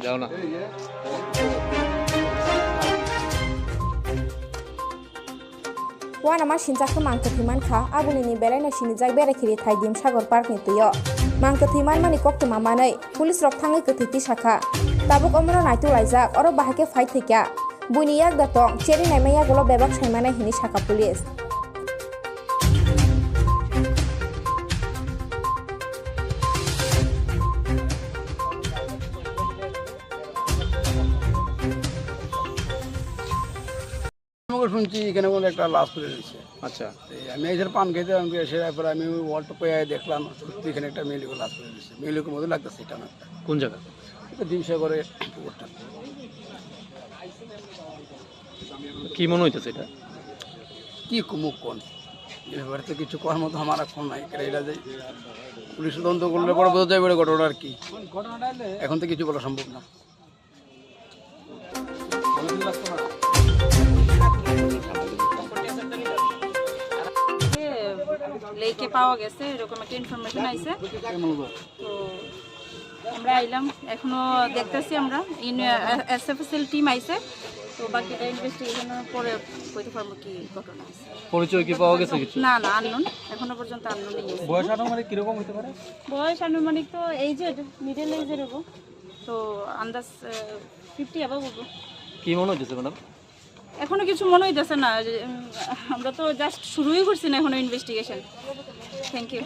যাও না। ওয়ান আমার সিনজাকে মাংকথিমান খা আগুলিনি বেলাইনা সিনিজাক বেরাখিরি থাই ডিম সাগর পার্ক ni tuyo মাংকথিমান মানে কক্ত মামাनै পুলিশ রক থাङै কথিতি শাখা তাবুক অমরা নাইতু লাইজাক অর বাহাকে ফাই থেকা বুইনি ইয়াক দাতং চেরি নাইমাইয়া গলো বেবাক সাইমানাই হিনি শাখা পুলিশ শুনছি এখানে কোনো একটা লাশ পড়ে রয়েছে। আচ্ছা, আমি এসে পান খেতে আমি এসে তারপরে আমি ওয়ালটা পেয়ে দেখলাম সত্যি এখানে একটা মেয়েলিকে লাশ পড়ে রয়েছে। মেয়েলিকের মধ্যে লাগতেছে এটা না কোন জায়গা? একটা দিনশা করে পুকুরটা। কি মনে হইতেছে এটা? কী কুমুক কোন এ ব্যাপারে তো কিছু করার মতো আমার এখন নাই। এটা যে পুলিশ তদন্ত করলে পরে বোঝা যাবে ঘটনা আর কি। এখন তো কিছু বলা সম্ভব না। লেকে পাওয়া গেছে এরকম একটা ইনফরমেশন আইছে, তো আমরা আইলাম, এখনো দেখতেছি আমরা এসএফএসএল টিম আইছে, তো বাকিটা ইনভেস্টিগেশনের পরে কইতে পারবো কি ঘটনা আছে। পরিচয় কি পাওয়া গেছে কিছু? না না, আননোন, এখনো পর্যন্ত আননোনই আছে। বয়স আনুমানিক কিরকম হতে পারে? বয়স আনুমানিক তো এইজেড, মিডল এজের হবো, তো আন্দাজ 50 অ্যাবাভ হবো। কি মনে হইতেছে ম্যাডাম? এখনো কিছু মনে হইতেছে না, আমরা তো জাস্ট শুরুই করছি না এখনো ইনভেস্টিগেশন। Thank you.